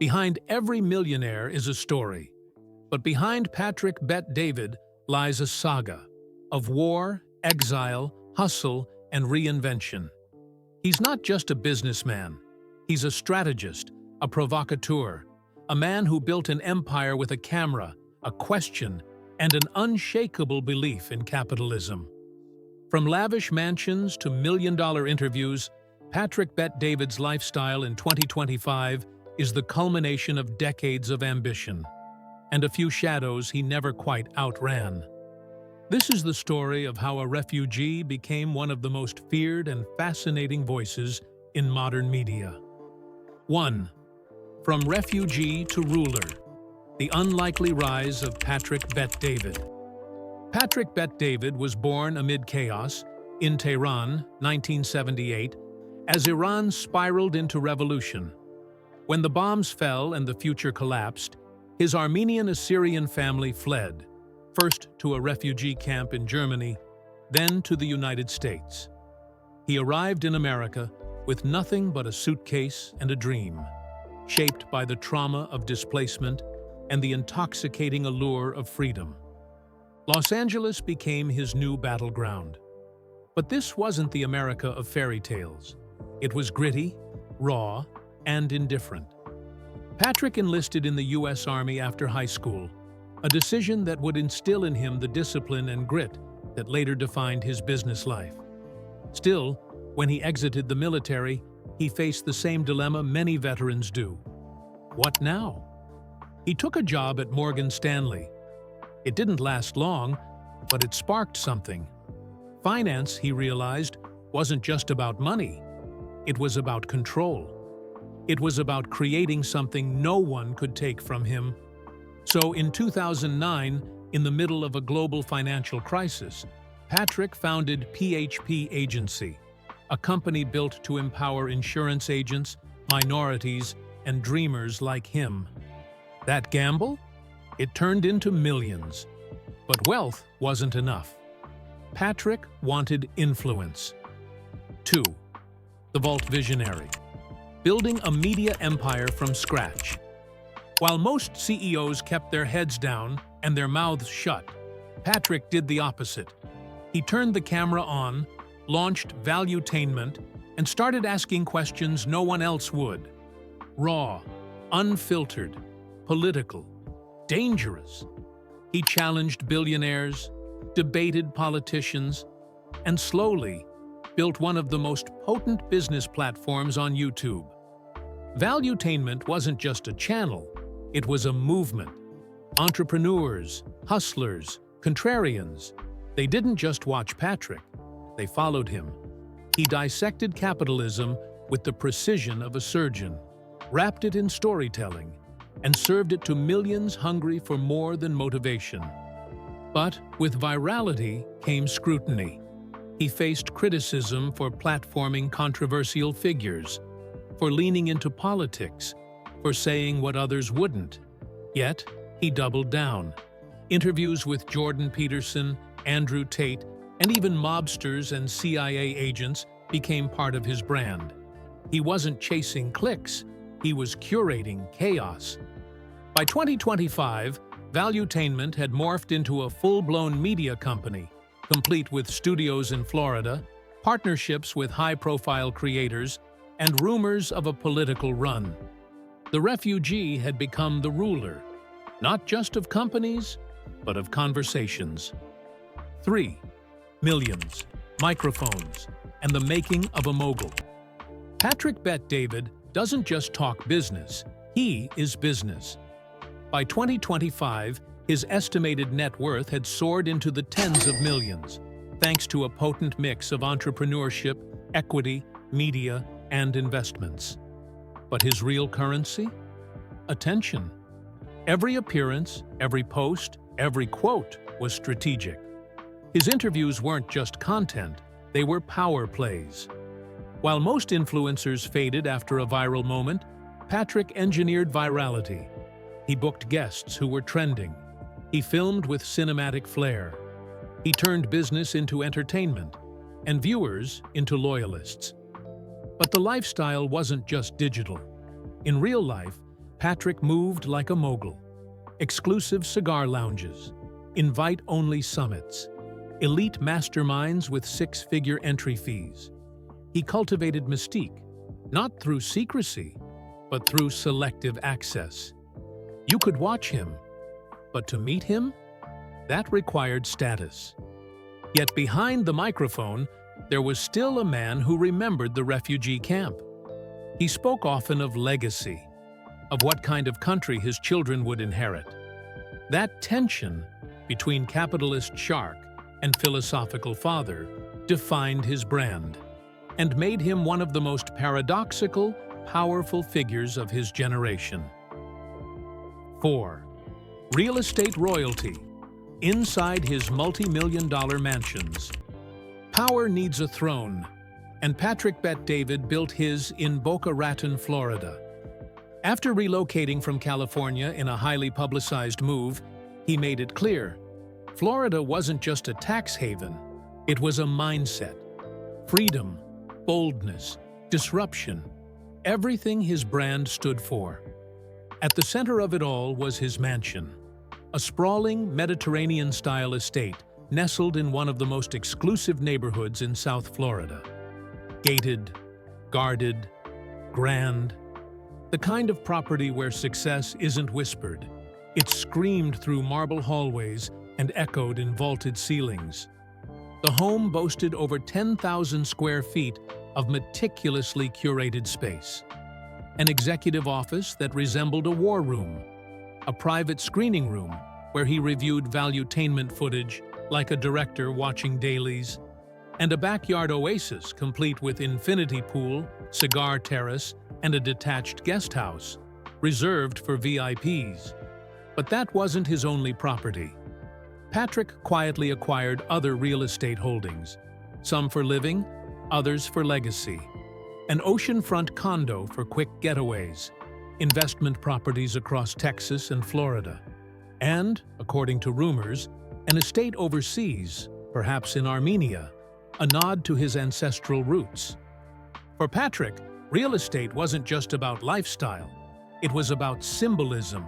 Behind every millionaire is a story. But behind Patrick Bet David lies a saga of war, exile, hustle, and reinvention. He's not just a businessman. He's a strategist, a provocateur, a man who built an empire with a camera, a question, and an unshakable belief in capitalism. From lavish mansions to million-dollar interviews, Patrick Bet David's lifestyle in 2025 is the culmination of decades of ambition and a few shadows he never quite outran. This is the story of how a refugee became one of the most feared and fascinating voices in modern media. 1. From refugee to ruler, the unlikely rise of Patrick Bet David. Patrick Bet David was born amid chaos in Tehran, 1978, as Iran spiraled into revolution. When the bombs fell and the future collapsed, his Armenian-Assyrian family fled, first to a refugee camp in Germany, then to the United States. He arrived in America with nothing but a suitcase and a dream, shaped by the trauma of displacement and the intoxicating allure of freedom. Los Angeles became his new battleground. But this wasn't the America of fairy tales. It was gritty, raw, and indifferent. Patrick enlisted in the U.S. Army after high school, a decision that would instill in him the discipline and grit that later defined his business life. Still, when he exited the military, he faced the same dilemma many veterans do. What now? He took a job at Morgan Stanley. It didn't last long, but it sparked something. Finance, he realized, wasn't just about money. It was about control. It was about creating something no one could take from him. So in 2009, in the middle of a global financial crisis, Patrick founded PHP Agency, a company built to empower insurance agents, minorities, and dreamers like him. That gamble? It turned into millions. But wealth wasn't enough. Patrick wanted influence. 2. The Vault Visionary. Building a media empire from scratch. While most CEOs kept their heads down and their mouths shut, Patrick did the opposite. He turned the camera on, launched Valuetainment, and started asking questions no one else would. Raw, unfiltered, political, dangerous. He challenged billionaires, debated politicians, and slowly built one of the most potent business platforms on YouTube. Valuetainment wasn't just a channel, it was a movement. Entrepreneurs, hustlers, contrarians, they didn't just watch Patrick, they followed him. He dissected capitalism with the precision of a surgeon, wrapped it in storytelling, and served it to millions hungry for more than motivation. But with virality came scrutiny. He faced criticism for platforming controversial figures, for leaning into politics, for saying what others wouldn't. Yet, he doubled down. Interviews with Jordan Peterson, Andrew Tate, and even mobsters and CIA agents became part of his brand. He wasn't chasing clicks, he was curating chaos. By 2025, Valuetainment had morphed into a full-blown media company, complete with studios in Florida, partnerships with high-profile creators, and rumors of a political run. The refugee had become the ruler, not just of companies, but of conversations. 3. Millions, microphones, and the making of a mogul. Patrick Bet David doesn't just talk business, he is business. By 2025, his estimated net worth had soared into the tens of millions, thanks to a potent mix of entrepreneurship, equity, media, and investments. But his real currency? Attention. Every appearance, every post, every quote was strategic. His interviews weren't just content, they were power plays. While most influencers faded after a viral moment, Patrick engineered virality. He booked guests who were trending. He filmed with cinematic flair. He turned business into entertainment, and viewers into loyalists. But the lifestyle wasn't just digital. In real life, Patrick moved like a mogul. Exclusive cigar lounges, invite-only summits, elite masterminds with six-figure entry fees. He cultivated mystique, not through secrecy, but through selective access. You could watch him, but to meet him, that required status. Yet behind the microphone, there was still a man who remembered the refugee camp. He spoke often of legacy, of what kind of country his children would inherit. That tension between capitalist shark and philosophical father defined his brand and made him one of the most paradoxical, powerful figures of his generation. 4. Real estate royalty. Inside his multi-million-dollar mansions. Power needs a throne, and Patrick Bet-David built his in Boca Raton, Florida. After relocating from California in a highly publicized move, he made it clear, Florida wasn't just a tax haven, it was a mindset. Freedom, boldness, disruption, everything his brand stood for. At the center of it all was his mansion, a sprawling Mediterranean-style estate nestled in one of the most exclusive neighborhoods in South Florida. Gated, guarded, grand, the kind of property where success isn't whispered. It screamed through marble hallways and echoed in vaulted ceilings. The home boasted over 10,000 square feet of meticulously curated space. An executive office that resembled a war room, a private screening room where he reviewed valuetainment footage like a director watching dailies, and a backyard oasis complete with infinity pool, cigar terrace, and a detached guest house, reserved for VIPs. But that wasn't his only property. Patrick quietly acquired other real estate holdings, some for living, others for legacy. An oceanfront condo for quick getaways, investment properties across Texas and Florida, and, according to rumors, an estate overseas, perhaps in Armenia, a nod to his ancestral roots. For Patrick, real estate wasn't just about lifestyle. It was about symbolism,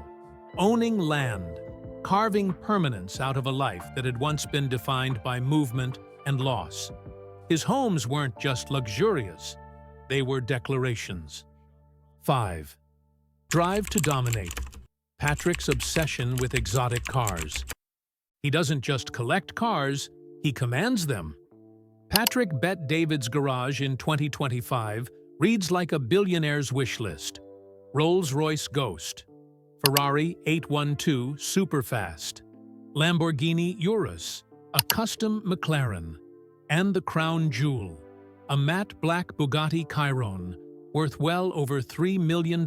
owning land, carving permanence out of a life that had once been defined by movement and loss. His homes weren't just luxurious, they were declarations. 5. Drive to dominate. Patrick's obsession with exotic cars. He doesn't just collect cars, he commands them. Patrick Bet-David's garage in 2025 reads like a billionaire's wish list. Rolls-Royce Ghost, Ferrari 812 Superfast, Lamborghini Urus, a custom McLaren, and the crown jewel, a matte black Bugatti Chiron, worth well over $3 million.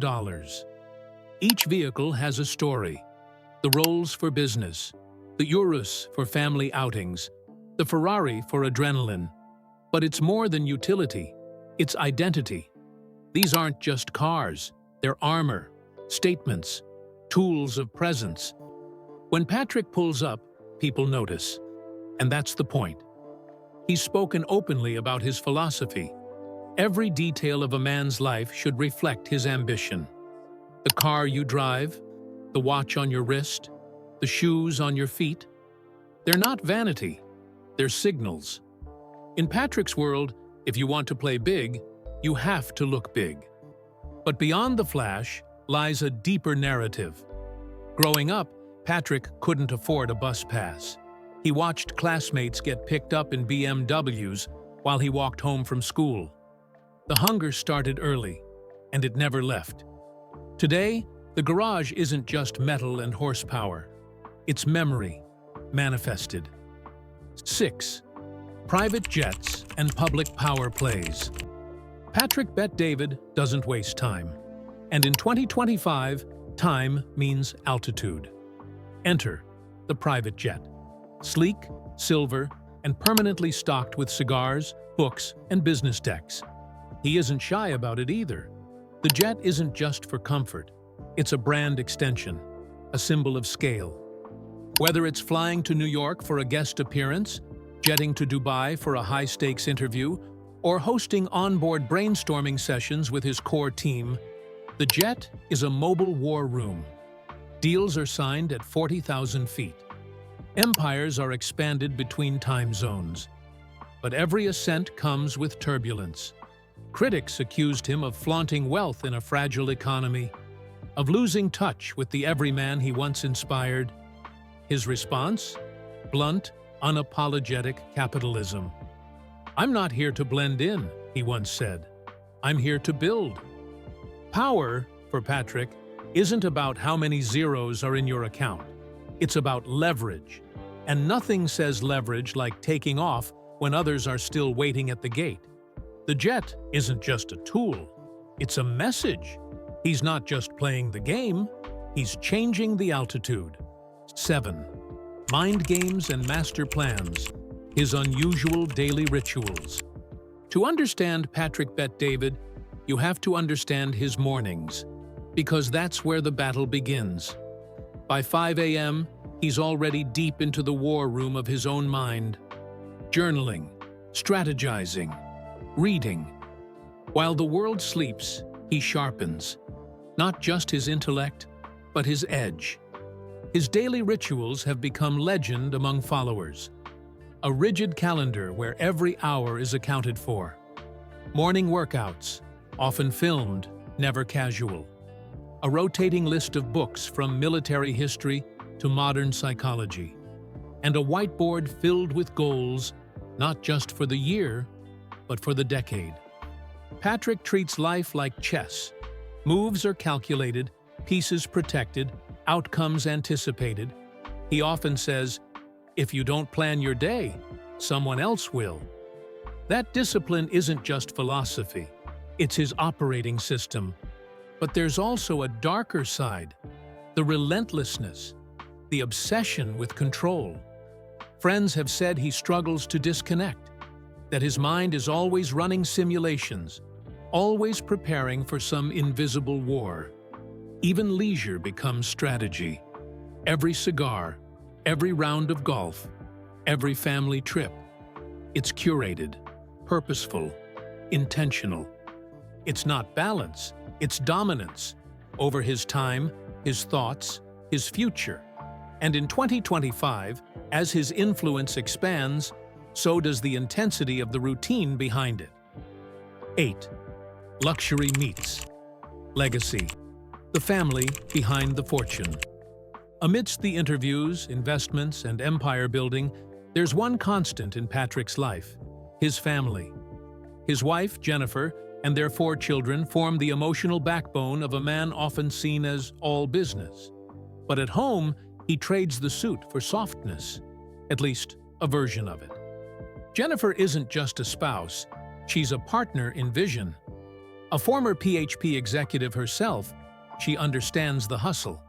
Each vehicle has a story. The Rolls for business, the Urus for family outings, the Ferrari for adrenaline. But it's more than utility, it's identity. These aren't just cars, they're armor, statements, tools of presence. When Patrick pulls up, people notice. And that's the point. He's spoken openly about his philosophy. Every detail of a man's life should reflect his ambition. The car you drive, the watch on your wrist, the shoes on your feet. They're not vanity, they're signals. In Patrick's world, if you want to play big, you have to look big. But beyond the flash lies a deeper narrative. Growing up, Patrick couldn't afford a bus pass. He watched classmates get picked up in BMWs while he walked home from school. The hunger started early, and it never left. Today, the garage isn't just metal and horsepower. It's memory, manifested. 6. Private jets and public power plays. Patrick Bet-David doesn't waste time. And in 2025, time means altitude. Enter the private jet. Sleek, silver, and permanently stocked with cigars, books, and business decks. He isn't shy about it either. The jet isn't just for comfort. It's a brand extension, a symbol of scale. Whether it's flying to New York for a guest appearance, jetting to Dubai for a high-stakes interview, or hosting onboard brainstorming sessions with his core team, The jet is a mobile war room. Deals are signed at 40,000 feet. Empires are expanded between time zones. But every ascent comes with turbulence. Critics accused him of flaunting wealth in a fragile economy, of losing touch with the everyman he once inspired. His response? Blunt, unapologetic capitalism. "I'm not here to blend in," he once said. "I'm here to build." Power, for Patrick, isn't about how many zeros are in your account. It's about leverage. And nothing says leverage like taking off when others are still waiting at the gate. The jet isn't just a tool. It's a message. He's not just playing the game, he's changing the altitude. 7. Mind games and master plans. His unusual daily rituals. To understand Patrick Bet-David, you have to understand his mornings, because that's where the battle begins. By 5 a.m., he's already deep into the war room of his own mind. Journaling, strategizing, reading. While the world sleeps, he sharpens. Not just his intellect, but his edge. His daily rituals have become legend among followers. A rigid calendar where every hour is accounted for. Morning workouts, often filmed, never casual. A rotating list of books from military history to modern psychology. And a whiteboard filled with goals, not just for the year, but for the decade. Patrick treats life like chess. Moves are calculated, pieces protected, outcomes anticipated. He often says, "If you don't plan your day, someone else will." That discipline isn't just philosophy, it's his operating system. But there's also a darker side, the relentlessness, the obsession with control. Friends have said he struggles to disconnect, that his mind is always running simulations, always preparing for some invisible war. Even leisure becomes strategy. Every cigar, every round of golf, every family trip. It's curated, purposeful, intentional. It's not balance, it's dominance over his time, his thoughts, his future. And in 2025, as his influence expands, so does the intensity of the routine behind it. 8. Luxury meets legacy. The family behind the fortune. Amidst the interviews, investments, and empire building, there's one constant in Patrick's life: his family. His wife, Jennifer, and their 4 children form the emotional backbone of a man often seen as all business. But at home, he trades the suit for softness, at least a version of it. Jennifer isn't just a spouse, she's a partner in vision. A former PHP executive herself, she understands the hustle.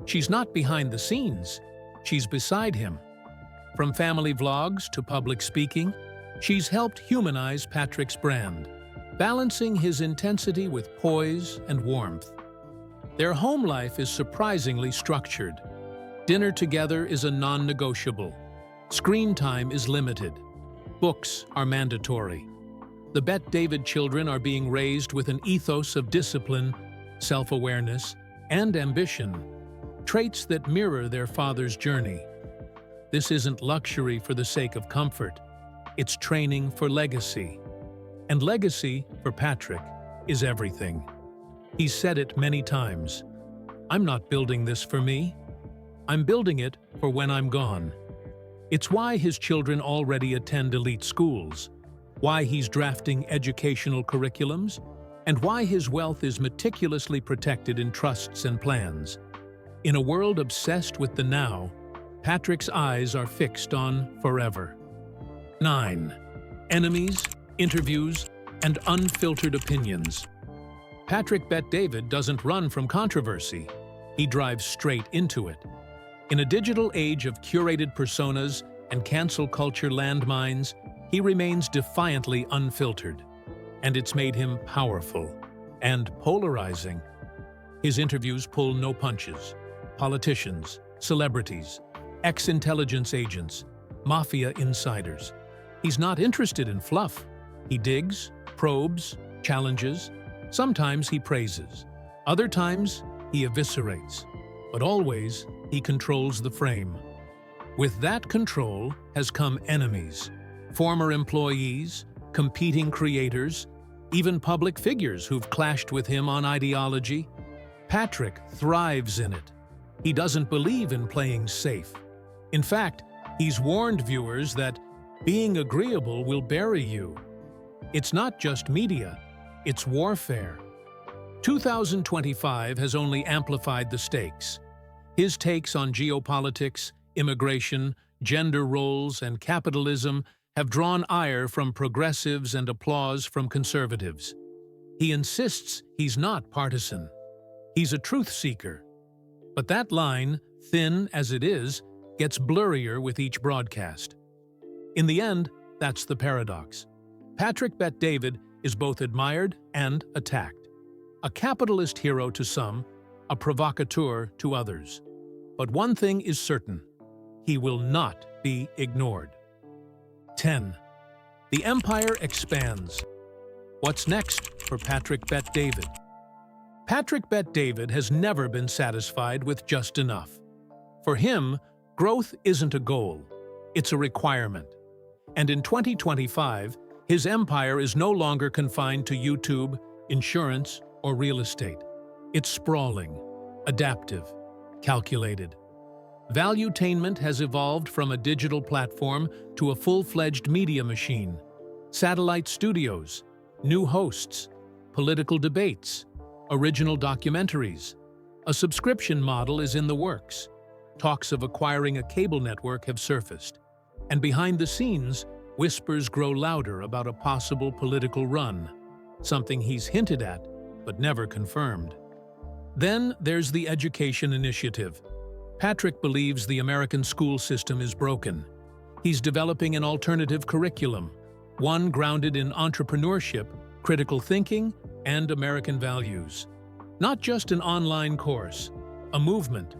She's not behind the scenes, she's beside him. From family vlogs to public speaking, she's helped humanize Patrick's brand, balancing his intensity with poise and warmth. Their home life is surprisingly structured. Dinner together is a non-negotiable. Screen time is limited. Books are mandatory. The Bet-David children are being raised with an ethos of discipline, self-awareness, and ambition, traits that mirror their father's journey. This isn't luxury for the sake of comfort. It's training for legacy. And legacy, for Patrick, is everything. He's said it many times. "I'm not building this for me. I'm building it for when I'm gone." It's why his children already attend elite schools, why he's drafting educational curriculums, and why his wealth is meticulously protected in trusts and plans. In a world obsessed with the now, Patrick's eyes are fixed on forever. 9. Enemies, interviews, and unfiltered opinions. Patrick Bet-David doesn't run from controversy. He drives straight into it. In a digital age of curated personas and cancel culture landmines, he remains defiantly unfiltered. And it's made him powerful and polarizing. His interviews pull no punches. Politicians, celebrities, ex-intelligence agents, mafia insiders. He's not interested in fluff. He digs, probes, challenges. Sometimes he praises. Other times, he eviscerates, but always he controls the frame. With that control has come enemies, former employees, competing creators, even public figures who've clashed with him on ideology. Patrick thrives in it. He doesn't believe in playing safe. In fact, he's warned viewers that being agreeable will bury you. It's not just media, it's warfare. 2025 has only amplified the stakes. His takes on geopolitics, immigration, gender roles, and capitalism have drawn ire from progressives and applause from conservatives. He insists he's not partisan. He's a truth seeker. But that line, thin as it is, gets blurrier with each broadcast. In the end, that's the paradox. Patrick Bet-David is both admired and attacked. A capitalist hero to some, a provocateur to others. But one thing is certain: he will not be ignored. 10. The empire expands. What's next for Patrick Bet-David? Patrick Bet-David has never been satisfied with just enough. For him, growth isn't a goal, it's a requirement. And in 2025, his empire is no longer confined to YouTube, insurance, or real estate. It's sprawling, adaptive, calculated. Valuetainment has evolved from a digital platform to a full-fledged media machine. Satellite studios, new hosts, political debates, original documentaries. A subscription model is in the works. Talks of acquiring a cable network have surfaced. And behind the scenes, whispers grow louder about a possible political run, something he's hinted at but never confirmed. Then there's the education initiative. Patrick believes the American school system is broken. He's developing an alternative curriculum, one grounded in entrepreneurship, critical thinking, and American values. Not just an online course, a movement,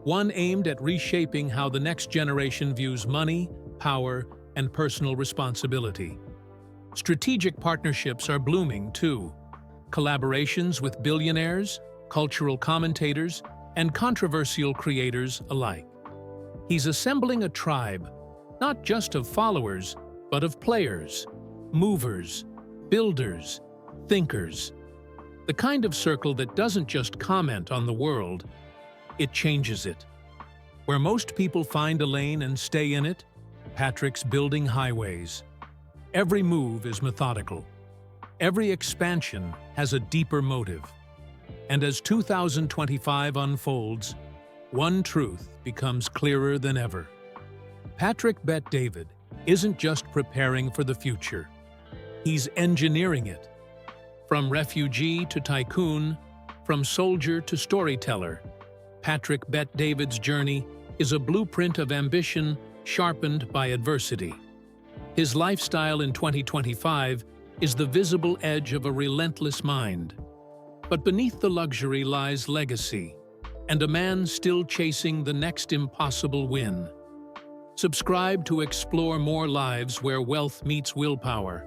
one aimed at reshaping how the next generation views money, power, and personal responsibility. Strategic partnerships are blooming, too. Collaborations with billionaires, cultural commentators, and controversial creators alike. He's assembling a tribe, not just of followers, but of players, movers, builders, thinkers. The kind of circle that doesn't just comment on the world, it changes it. Where most people find a lane and stay in it, Patrick's building highways. Every move is methodical. Every expansion has a deeper motive. And as 2025 unfolds, one truth becomes clearer than ever. Patrick Bet-David isn't just preparing for the future. He's engineering it. From refugee to tycoon, from soldier to storyteller, Patrick Bet-David's journey is a blueprint of ambition sharpened by adversity. His lifestyle in 2025 is the visible edge of a relentless mind. But beneath the luxury lies legacy, and a man still chasing the next impossible win. Subscribe to explore more lives where wealth meets willpower.